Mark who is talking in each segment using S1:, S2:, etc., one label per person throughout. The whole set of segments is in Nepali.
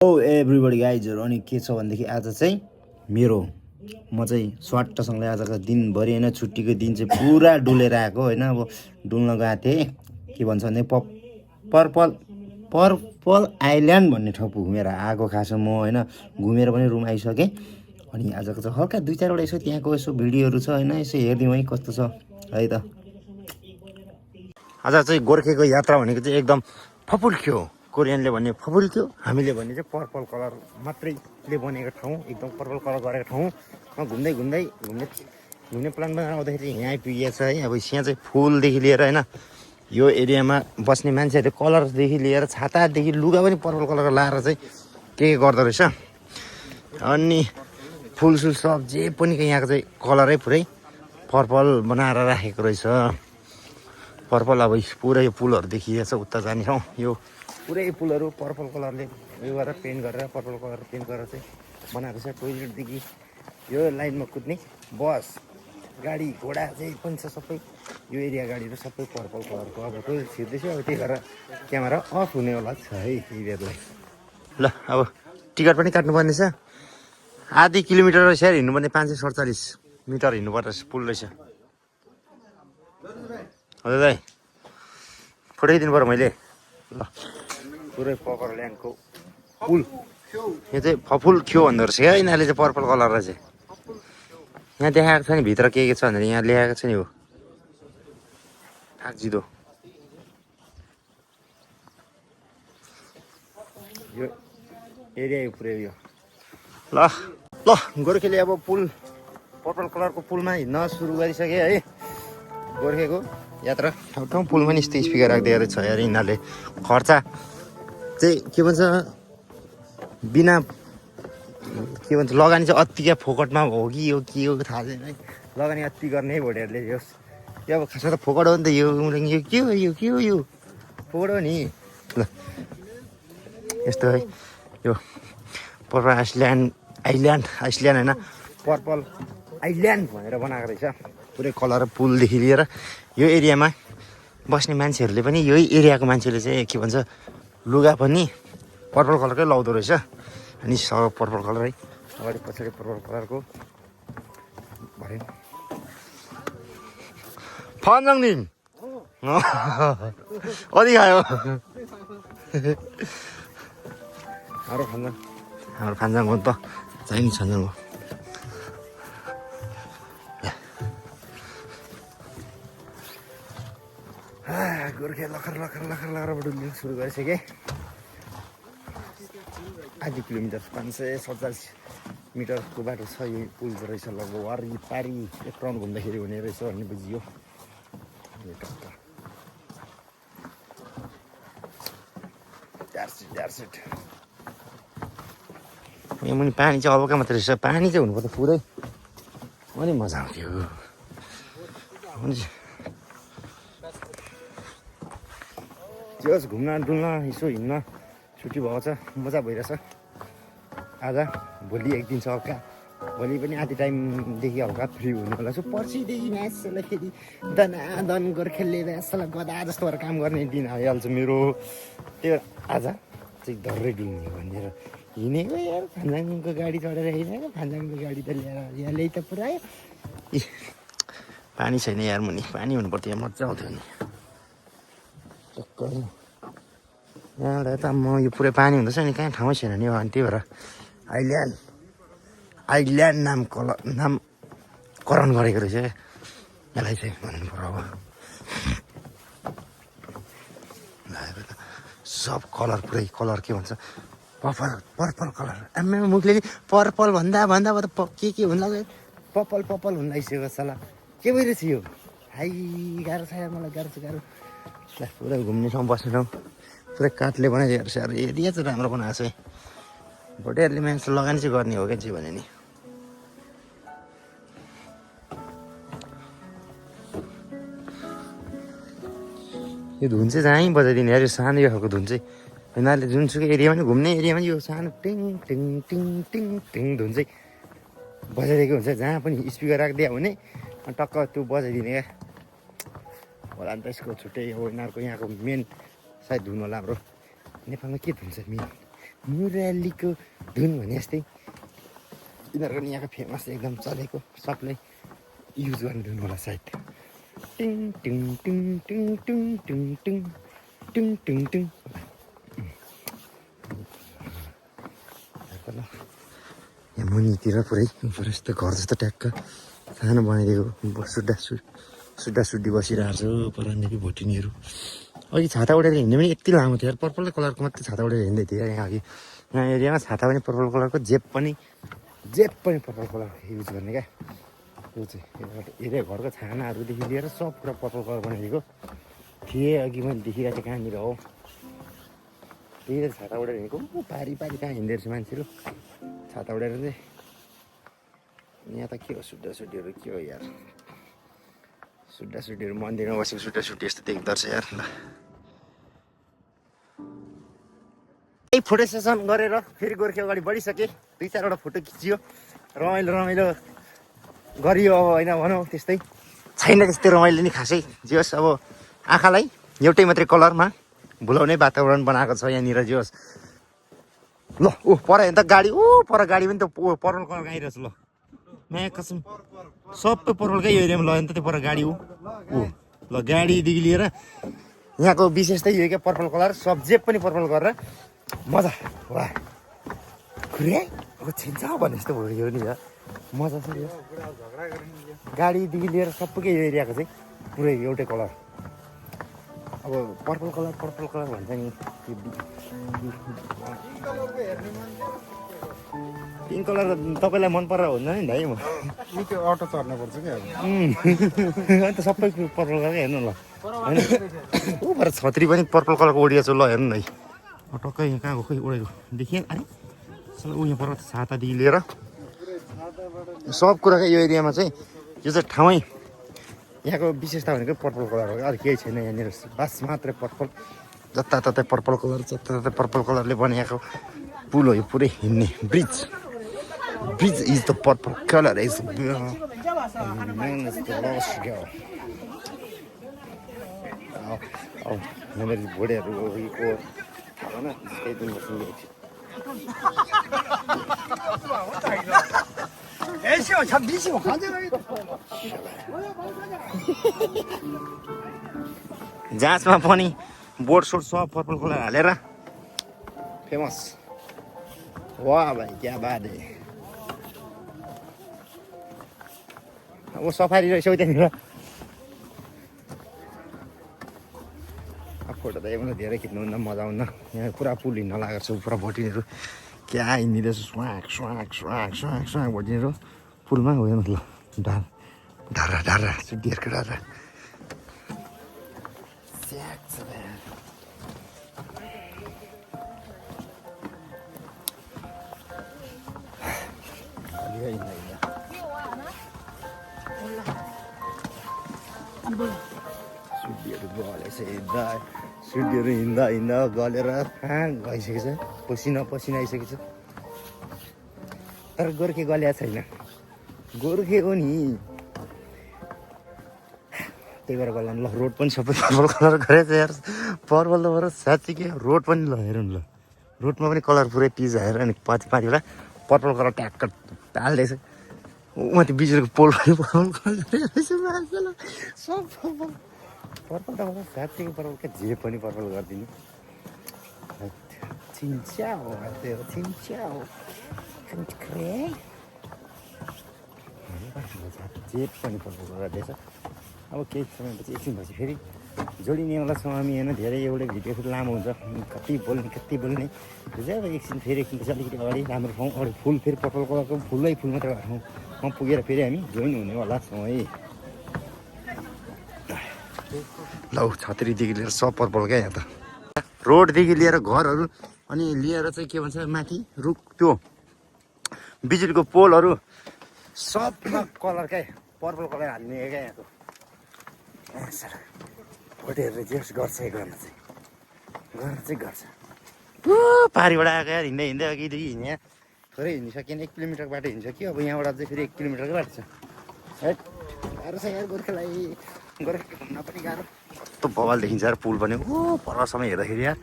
S1: ओ एभ्रिबडी गाइजहरू अनि के छ भनेदेखि आज चाहिँ म चाहिँ स्वाट्टसँगले आजको दिनभरि होइन छुट्टीको दिन चाहिँ पुरा डुलेर आएको होइन। अब डुल्न गएको थिएँ के भन्छ भने पर्पल पर्पल आइल्यान्ड भन्ने ठाउँ घुमेर आएको खास म होइन। घुमेर पनि रुम आइसकेँ अनि आजको चाहिँ हल्का 2-4वटा यसो त्यहाँको यसो भिडियोहरू छ होइन, यसो हेरिदिउँ है कस्तो छ है त। आज चाहिँ गोर्खेको यात्रा भनेको चाहिँ एकदम फपुल्क्यो, कोरियनले भन्ने फपुल्क्यो, हामीले भन्ने चाहिँ पर्पल कलर मात्रैले बनेको ठाउँ, एकदम पर्पल कलर गरेको ठाउँमा घुम्ने प्लान बनाएर आउँदाखेरि चाहिँ यहाँ आइपुगेको छ है। अब यहाँ चाहिँ फुलदेखि लिएर होइन यो एरियामा बस्ने मान्छेहरूले कलरदेखि लिएर छातादेखि लुगा पनि पर्पल कलरको लाएर चाहिँ के गर्दो रहेछ। अनि फुलसुल सब जे पनि यहाँको चाहिँ कलरै पुरै पर्पल बनाएर राखेको रहेछ। पर्पल अब पुरै यो पुलहरू देखिएछ उता जाने ठाउँ, यो पुरै पुलहरू पर्पल कलरले उयो गरेर पेन्ट गरेर पर्पल कलर पेन्ट गरेर चाहिँ बनाएको छ। टोइलेटदेखि यो लाइनमा कुद्ने बस गाडी घोडा चाहिँ पनि छ सबै, यो एरिया गाडीहरू सबै पर्पल कलरको। अब टोइलेट छिर्दैछ, अब त्यही भएर क्यामेरा अफ हुनेवाला छ है यी बेरलाई। ल अब टिकट पनि काट्नुपर्ने छ, आधी किलोमिटर रहेछ हिँड्नुपर्ने, 547 मिटर हिँड्नुपर्ने रहेछ, पुल रहेछ। हजुर दाइ फुटाइदिनु पऱ्यो मैले। ल पुरै पर्पल ल्यान्डको पुल यो चाहिँ फपुल्क्यो भन्दो रहेछ क्या यिनीहरूले चाहिँ पर्पल कलरलाई चाहिँ। यहाँ देखाएको छ नि भित्र के छ भनेर, यहाँ लेखाएको छ नि हो थाक्जिदो यो एरिया यो पुरै यो। ल ल गोर्खेले अब पुल पर्पल कलरको पुलमा हिँड्न सुरु गरिसके है। गोर्खेको यात्रा ठाउँ पुलमा नि यस्तो स्पिकर राखिदिएर छ यार यिनीहरूले। खर्चा चाहिँ के भन्छ बिना के भन्छ लगानी चाहिँ अति क्या फोकटमा हो कि यो के हो थाहा छैन है। लगानी अति गर्ने भोटेहरूले यो अब खास त फोकट हो नि त। यो के हो यो फोकट हो नि। ल यस्तो है यो पर्पल आइल्यान्ड होइन पर्पल आइल्यान्ड भनेर बनाएको रहेछ। पुरै कलर पुलदेखि लिएर यो एरियामा बस्ने मान्छेहरूले पनि यही एरियाको मान्छेले चाहिँ के भन्छ लुगा पनि पर्पल कलरकै लाउँदो रहेछ। अनि सब पर्पल कलर है, अगाडि पछाडि पर्पल कलरको भरे फन्जङनिम कति खायो हाम्रो फान्जाङ हो नि त, चाइनिज फान्जाङ हो। गोर्खे लखर डुल्नु सुरु गरिसके। आधी किलोमिटर 547 मिटरको बाटो छ। यो पुल रहेछ लगभग वारिपारि एक राउन्ड घुम्दाखेरि हुने रहेछ भन्ने बुझियो। यहाँ मुनि पानी चाहिँ हल्का मात्रै रहेछ, पानी चाहिँ हुनुपर्छ पुरै, अनि मजा आउँथ्यो। जस घुम्न डुल्न यसो हिँड्न छुट्टी भएको छ, मजा भइरहेछ। आज भोलि एक दिन छ हल्का, भोलि पनि आधी टाइमदेखि हल्का फ्री हुनेवाला छु। पर्सिदेखि म्याचलाई फेरि दनादन गोर्खेले म्याचलाई गदा जस्तो भएर काम गर्ने दिन आइहाल्छ मेरो। त्यही भएर आज चाहिँ धर्रै डुल्ने भनेर हिँडेको यार। फान्जाङको गाडी चढेर हिँडेको, फान्जाङको गाडी त ल्याएर यहाँ ल्याइ त पुऱ्यायो। पानी छैन यार मुनि, पानी हुनुपर्थ्यो, यहाँ मजा आउँथ्यो नि चक्कर। यहाँबाट त म यो पुरै पानी हुँदैछ नि, कहाँ ठाउँै छैन नि। अनि त्यही भएर आइल्यान्ड नामकरण गरेको रहेछ यसलाई चाहिँ भन्नु पर्यो। अब सब कलर पुरै कलर के भन्छ पर्पल कलर। आमा मुखले नि पर्पल भन्दा के हुन लाग्यो, पर्पल हुन लागिसक्यो साला। के भइरहेछ यो हाई, गाह्रो छ यार मलाई, गाह्रो छ। पुरा घुम्ने ठाउँ बस्ने ठाउँ पुरै काठले बनाइदिएको रहेछ यार। एरिया चाहिँ राम्रो बनाएको छ है। भोटेहरूले मान्छे लगानी चाहिँ गर्ने हो क्या चाहिँ भने नि। यो धुन चाहिँ जहीँ बजाइदिने यार, यो सानो यो खालको धुन चाहिँ यिनीहरूले जुनसुकै एरियामा नि घुम्ने एरियामा नि यो सानो टिङ टिङ टिङ टिङ टिङ धुन चाहिँ बजाइदिएको हुन्छ। जहाँ पनि स्पिकर राखिदियो भने टक्क त्यो बजाइदिने क्या होला नि त। यसको छुट्टै हो यिनीहरूको, यहाँको मेन सायद धुन होला हाम्रो नेपालमा के धुन छ मेन मुरलीको धुन भने जस्तै यिनीहरूको नि यहाँको फेमस एकदम चलेको सबले युज गर्ने धुन होला सायद टिङ टिङ टिङ टिङ टिङ टिङ टिङ टिङ टिङ टिङ यहाँ मुनितिर पुरै फरेस्ट घर जस्तो ट्याक्क सानो बनाइदिएको सुड्डा सुड्डी बसिरहेको छ परान्नेको भोटिनीहरू अघि छाता उडेर हिँड्ने पनि यति लामो थियो पर्पल कलरको मात्रै छाता उडेर हिँड्दै थियो यहाँ अघि यहाँ एरियामा छाता पनि पर्पल कलरको जेब पनि पर्पल कलर युज गर्ने क्या त्यो चाहिँ एरिया घरको छानाहरूदेखि लिएर सब कुरा पर्पल कलर बनाइदिएको थिएँ अघि मैले देखिरहेको थिएँ कहाँनिर हो त्यही त छाता उडेर हिँडेको पारी कहाँ हिँड्दो रहेछ मान्छेहरू छाता उडेर चाहिँ यहाँ त के हो सुड्डा सुड्डीहरू के हो यार सुड्डा सुड्डीहरू मन्दिरमा बसेको सुड्डा सुड्डी यस्तो देख्दो रहेछ यार ल यही फोटो सेसन गरेर फेरि गोर्खे अगाडि बढिसकेँ 2-4वटा फोटो खिचियो रमाइलो गरियो अब होइन भनौँ त्यस्तै छैन त्यस्तै रमाइलो नि खासै जे होस् अब आँखालाई एउटै मात्रै कलरमा भुलाउने वातावरण बनाएको छ यहाँनिर जे होस् ल पर हेर्दा गाडी पर गाडी पनि त पर्पल कलर आइरहेछ ल नयाँ कसम सबै पर्पलकै यो एरियामा लग्यो नि त त्यो पर गाडी ल गाडीदेखि लिएर यहाँको विशेष त यो क्या पर्पल कलर सब जेब पनि पर्पल गरेर मजा वा खुर्या अब छिन्छ भने जस्तो भयो यो नि मजा छ यो गाडीदेखि लिएर सबैकै यो एरियाको चाहिँ पुरै एउटै कलर अब पर्पल कलर भन्छ नि पिङ्क कलर तपाईँलाई मन परेर हुन्छ नि भाइ म
S2: त्यो अटो चढ्नुपर्छ क्या
S1: अन्त सबै पर्पल कलर हेर्नु ल होइन ऊ भएर छत्री पनि पर्पल कलरको ओडिया छ ल हेर्नु न टक्कै यहाँ कहाँ खोइ उडेको देखिएन अरे ऊ यहाँ पर छातादेखि लिएर सब कुराको यो एरियामा चाहिँ यो चाहिँ ठाउँै यहाँको विशेषता भनेको पर्पल कलर हो अरू केही छैन यहाँनिर बास मात्रै पर्पल जताततै पर्पल कलरले बनाएको पुल हो यो पुरै हिँड्ने bridge is the purple colour is यहाँनिर घोडेहरू थाहा भएन त्यही दिन जाँचमा पनि बोर्ड सोर्ड सब पर्पल कलर हालेर फेमस वाह भाइ क्या बात है अब सफारी रहेछ त्यहाँनिर फोटो त एकदमै धेरै खिच्नुहुन्न मजा आउन्न यहाँ पुरा पुल हिँड्न लागेको छ पुरा भोटिनीहरू क्या हिँडिरहेछ स्वाक भोटिनीहरू पुलमा गयो ल ढारा सुड्डीहरूको ढारा सुड्डीहरू हिँड्दा गलेर कहाँ गइसकेको छ पसिना आइसकेको छ तर गोर्खे गल्या छैन गोर्खे हो नि त्यही भएर गल्ला ल रोड पनि सबै पर्पल कलर गरेछ यार पर्पल त भएर साँच्ची के रोड पनि ल हेरौँ ल रोडमा पनि कलर पुरै पिज हालेर अनि पारिबाट पर्पल कलर ट्याक्क हाल्दैछ माथि बिजुलीको पोल पनि पर्पल कलर सब पर्पल त होला साँच्चीको पर्पल क्या जे पनि पर्पल गरिदिनु छिन्च्या हो जे पनि पर्पल गर्दैछ अब केही समयपछि एकछिनपछि फेरि जोडिनेवाला छौँ हामी होइन धेरै एउटा भिडियो फेरि लामो हुन्छ कति बोल्ने अब एकछिन पछि अलिकति अगाडि राम्रो ठाउँ अगाडि फुल फेरि पर्पल कलरको फुल मात्रै ठाउँमा पुगेर फेरि हामी जोइन हुनेवाला छौँ है ल छत्रीदेखि लिएर सब पर्पल क्या यहाँ त रोडदेखि लिएर घरहरू अनि लिएर चाहिँ के भन्छ माथि रुख त्यो बिजुलीको पोलहरू सबमा कलर क्या पर्पल कलर हाल्ने क्या यहाँको भोटेहरूले जे गर्छ गर्न चाहिँ गर्छ पारिबाट आएको यार हिँड्दै अघिदेखि हिँड्ने थोरै हिँडिसकेन 1 किलोमिटरको बाटो हिँडिसक्यो अब यहाँबाट चाहिँ फेरि 1 किलोमिटरको बाटो छ है गाह्रो छ यार गोर्खालाई गोर्खे घुम्न पनि गाह्रो कस्तो बवाल देखिन्छ यार पुल पनि परसम्म हेर्दाखेरि यार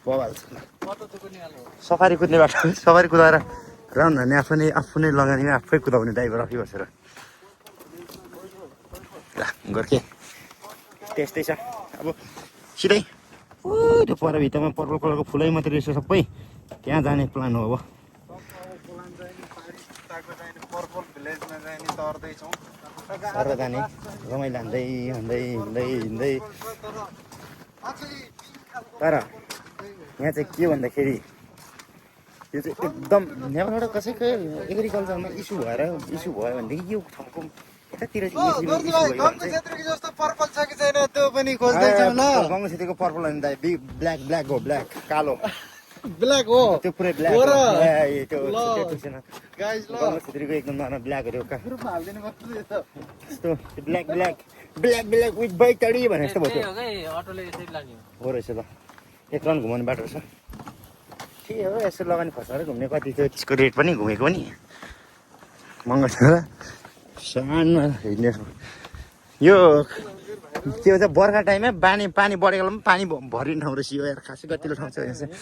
S1: बवाल छ सफारी कुद्ने बाटो सफारी कुदाएर राउन्ड हान्ने आफू नै लगानी आफै कुदाउने ड्राइभर अफि बसेर ल गोर्खे त्यस्तै छ अब सिधै त्यो पर भित्तामा पर्पल कलरको फुलै मात्रै रहेछ सबै त्यहाँ जाने प्लान हो अब
S2: पर्पल भिलेजमा जाने तर्दैछौँ
S1: सर जाने रमाइलो हान्दै हिँड्दै हिँड्दै हिँड्दै तर यहाँ चाहिँ के भन्दाखेरि यो चाहिँ एकदम नेपालबाट कसैको एग्रिकल्चरमा इस्यु भयो भनेदेखि यो ठाउँको यतातिर चाहिँ
S2: जस्तो पर्पल छ कि छैन त्यो पनि खोज्दैछौँ ल
S1: गङ्गा छेत्रीको पर्पल होइन दाइ ब्ल्याक हो ब्ल्याक कालो
S2: ब्ल्याक हो
S1: त्यो पुरै ब्ल्याक
S2: हो र?
S1: त्यो छैन
S2: गाइस ल
S1: गङ्गा छेत्रीको एकदम नराम्रो ब्ल्याकहरू
S2: ग्रुपमा हाल्दिनु पर्छ यस्तो
S1: यस्तो ब्ल्याक विथ बैतडी भने जस्तो भयो हो रहेछ ल एक राउन्ड घुमाउने बाटो रहेछ के हो यसो लगानी खसाएर घुम्ने कति थियो त्यसको रेट पनि घुमेको पनि महँगो छ र सानो हिँड्ने यो के भन्छ बर्खा टाइममा पानी बढेको बेलामा पानी भरिने ठाउँ रहेछ यो यार खासै कतिलो ठाउँ छ यहाँ चाहिँ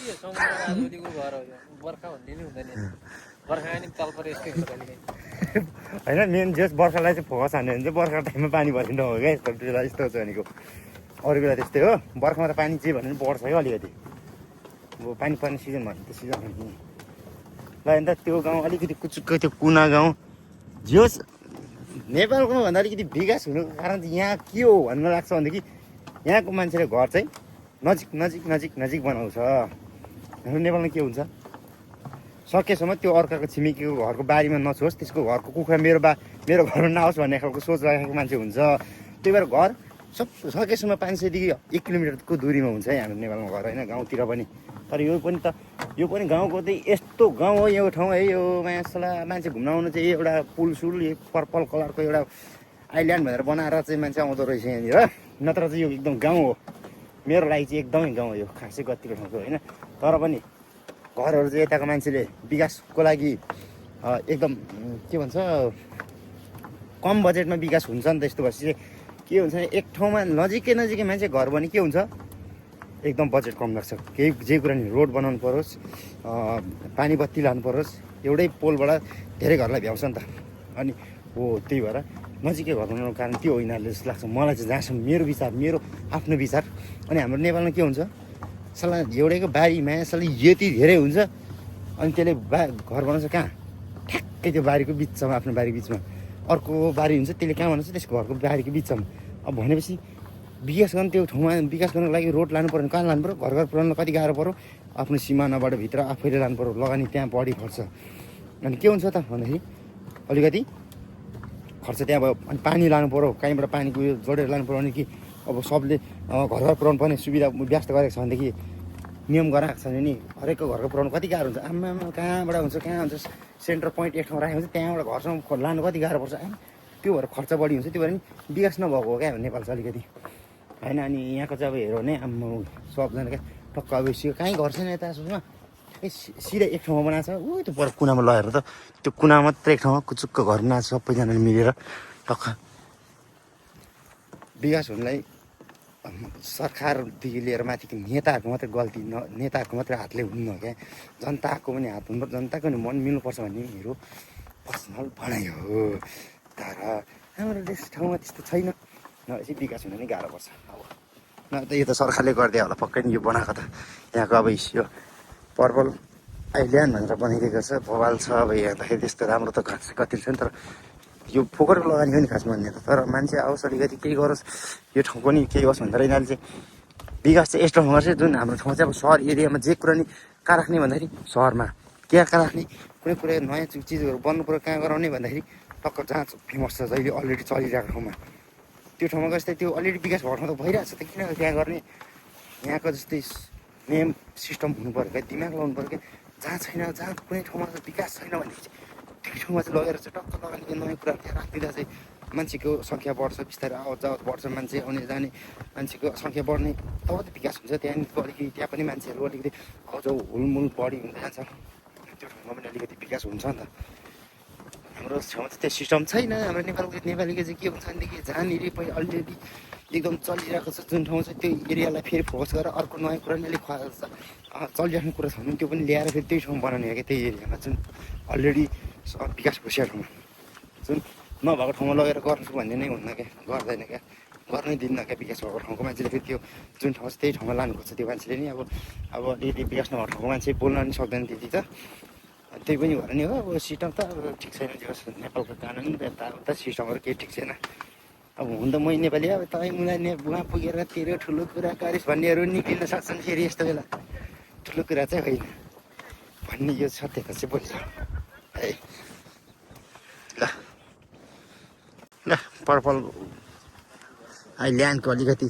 S1: होइन मेन जस बर्खालाई चाहिँ फोकस हान्यो भने चाहिँ बर्खा टाइममा पानी भरिने ठाउँ हो क्या यस्तो यस्तो छ भनेको अरू बेला त्यस्तै हो बर्खामा त पानी चाहिँ भन्यो भने बढ्छ क्या अलिकति अब पानी पर्ने सिजन भन्यो त्यो सिजन भन्यो ल अन्त त्यो गाउँ अलिकति कुचुक्क त्यो कुना गाउँ जोस् नेपालको भन्दा अलिकति विकास हुनुको कारण चाहिँ यहाँ के हो भन्नु लाग्छ भनेदेखि यहाँको मान्छेले घर चाहिँ नजिक बनाउँछ हाम्रो नेपालमा के हुन्छ सकेसम्म त्यो अर्काको छिमेकीको घरको बारीमा नछोस् त्यसको घरको कुखुरा मेरो घरमा नआओस् भन्ने खालको सोच राखेको मान्छे हुन्छ त्यही भएर घर सकेसम्म 500देखि 1 किलोमिटरको दूरीमा हुन्छ है हाम्रो नेपालमा घर होइन गाउँतिर पनि तर यो पनि गाउँको चाहिँ यस्तो गाउँ हो यो ठाउँ है यो मासला मान्छे घुम्न आउनु चाहिँ एउटा पुलसुल पर्पल कलरको एउटा आइल्यान्ड भनेर बनाएर चाहिँ मान्छे आउँदो रहेछ यहाँनिर नत्र चाहिँ यो एकदम गाउँ हो मेरो लागि चाहिँ एकदमै गाउँ हो यो खासै कतिको ठाउँको होइन तर पनि घरहरू चाहिँ यताको मान्छेले विकासको लागि एकदम के भन्छ कम बजेटमा विकास हुन्छ नि त यस्तो भएपछि चाहिँ के हुन्छ एक ठाउँमा नजिकै मान्छे घर भने के हुन्छ एकदम बजेट कम लाग्छ जे कुरा नि रोड बनाउनु परोस् पानी बत्ती लानु परोस् एउटै पोलबाट धेरै घरलाई भ्याउँछ नि त अनि हो त्यही भएर नजिकै घर बनाउनुको कारण त्यो होइन जस्तो लाग्छ मलाई चाहिँ जहाँसम्म मेरो आफ्नो विचार अनि हाम्रो नेपालमा के हुन्छ सल्लाह एउटैको बारीमा सल्लाह यति धेरै हुन्छ अनि त्यसले घर बनाउँछ कहाँ ठ्याक्कै त्यो बारीको बिचमा आफ्नो बारीको बिचमा अर्को बारी हुन्छ त्यसले कहाँ बनाउँछ त्यसको घरको बारीको बिचमा अब भनेपछि विकास गर्नु त्यो ठाउँमा विकास गर्नको लागि रोड लानु पऱ्यो भने कहाँ लानु पऱ्यो घर पुऱ्याउनु कति गाह्रो पऱ्यो आफ्नो सिमानाबाट भित्र आफैले लानु पऱ्यो लगानी त्यहाँ बढी खर्च अनि के हुन्छ त भन्दाखेरि अलिकति खर्च त्यहाँ भयो अनि पानी लानु पऱ्यो कहीँबाट पानीको उयो जोडेर लानु पऱ्यो भने कि अब सबले घर पुऱ्याउनु पर्ने सुविधा व्यस्त गरेको छ भनेदेखि नियम गराएको छ भने नि हरेकको घरको पुऱ्याउनु कति गाह्रो हुन्छ आम्मामा कहाँबाट हुन्छ सेन्टर पोइन्ट एक ठाउँ राखेको हुन्छ त्यहाँबाट घरसम्म लानु कति गाह्रो पर्छ त्यो भएर खर्च बढी हुन्छ त्यो भएर नि विकास नभएको हो क्या नेपाल चाहिँ अलिकति होइन अनि यहाँको चाहिँ अब हेऱ्यो भने आम्मा सबजना क्या टक्क अब कहीँ घर छैन यता सोचमा सिधै एक ठाउँमा बनाएको छ ऊ त्यो पर कुनामा लगेर त त्यो कुना मात्रै एक ठाउँमा कुचुक्क घर बनाएको छ सबैजनाले मिलेर टक्क विकास हुनुलाई सरकारदेखि लिएर माथिको नेताहरूको मात्रै गल्ती नेताहरूको मात्रै हातले हुन्न क्या जनताको पनि हात हुनुपर्छ जनताको पनि मन मिल्नुपर्छ भन्ने मेरो पर्सनल भनाइ हो तर हाम्रो देश ठाउँमा त्यस्तो छैन नभएपछि विकास हुन नै गाह्रो पर्छ अब न त यो त सरकारले गरिदियो होला पक्कै नि यो बनाएको त यहाँको अब यो पर्पल आइल्यान्ड भनेर बनाइदिएको छ भवाल छ अब हेर्दाखेरि त्यस्तो राम्रो त खास कति छैन तर यो फोकटको लगानी हो नि खासमा भन्ने त तर मान्छे आओस् अलिकति केही गरोस् यो ठाउँको नि केही होस् भनेर यिनीहरूले चाहिँ विकास चाहिँ यस्तो ठाउँमा चाहिँ जुन हाम्रो ठाउँ चाहिँ अब सहर एरियामा जे कुरा नि कहाँ राख्ने भन्दाखेरि सहरमा कहाँ राख्ने कुनै कुरा नयाँ चिजहरू बन्नु पऱ्यो कहाँ गराउने भन्दाखेरि टक्क जहाँ फेमस छ जहिले अलरेडी चलिरहेको ठाउँमा त्यो ठाउँमा जस्तै त्यो अलरेडी विकास भएको ठाउँ त भइरहेको छ त किन त्यहाँ गर्ने यहाँको जस्तै नियम सिस्टम हुनु पऱ्यो क्या दिमाग लगाउनु पऱ्यो क्या जहाँ छैन जहाँ कुनै ठाउँमा विकास छैन भनेदेखि चाहिँ त्यो ठाउँमा चाहिँ लगेर चाहिँ टक्क लगाएर नयाँ कुराहरू त्यहाँ राखिदिँदा चाहिँ मान्छेको सङ्ख्या बढ्छ बिस्तारै आवत जावत बढ्छ मान्छे आउने जाने मान्छेको सङ्ख्या बढ्ने तब त विकास हुन्छ त्यहाँदेखिको अलिकति त्यहाँ पनि मान्छेहरू अलिकति आउजाउ हुलमुल बढी हुँदै जान्छ त्यो ठाउँमा पनि अलिकति विकास हुन्छ नि त हाम्रो छेउमा चाहिँ त्यो सिस्टम छैन हाम्रो नेपालीको चाहिँ के हुन्छ भनेदेखि जहाँनिर पहिला अलरेडी एकदम चलिरहेको छ जुन ठाउँ चाहिँ त्यो एरियालाई फेरि फोकस गरेर अर्को नयाँ कुरा अलिक चलिराख्ने कुरा छ भने त्यो पनि ल्याएर फेरि त्यही ठाउँमा बनाउने हो क्या त्यही एरियामा जुन अलरेडी विकास भइसकेको ठाउँमा जुन नभएको ठाउँमा लगेर गर्छु भन्ने नै हुन्न क्या गर्दैन क्या गर्नै दिन्न क्या विकास भएको ठाउँको मान्छेले फेरि त्यो जुन ठाउँ छ त्यही ठाउँमा लानु खोज्छ त्यो मान्छेले नि अब अलिकति विकास नभएको ठाउँको मान्छे बोल्न पनि सक्दैन त्यति त त्यही पनि भएर नि हो अब सिस्टम त अब ठिक छैन जो नेपालको कानुन यताउता सिस्टमहरू केही ठिक छैन अब हुन त मै नेपाली अब तपाईँ उनीहरू उहाँ पुगेर तेरो ठुलो कुरा गरिस् भन्नेहरू निक्लिन सक्छन् फेरि यस्तो बेला ठुलो कुरा चाहिँ होइन भन्ने यो सत्यता चाहिँ बोल्छ है ल ल पर्पल आइल्यान्डको अलिकति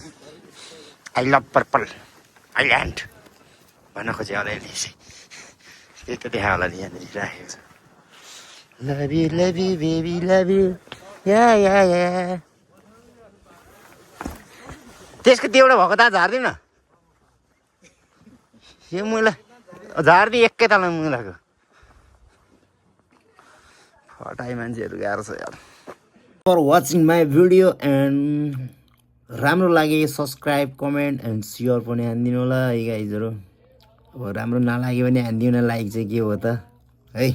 S1: आई लभ पर्पल आइल्यान्ड भन्न खोजेँ होला यसले चाहिँ त्यही त देखा होला नि यहाँनिर राखेको छ love you baby love you या त्यसको त्यो एउटा भएको त झारिदिउँ न यो मुला झारिदिउँ एकैतालमा मुलाको फटाइ मान्छेहरू गाह्रो छ यार for watching my video and राम्रो लागे सब्सक्राइब कमेन्ट एन्ड सेयर पनि हानिदिनु होला है गाइजहरू अब राम्रो नलाग्यो भने हानिदिउँ न लाइक चाहिँ के हो त है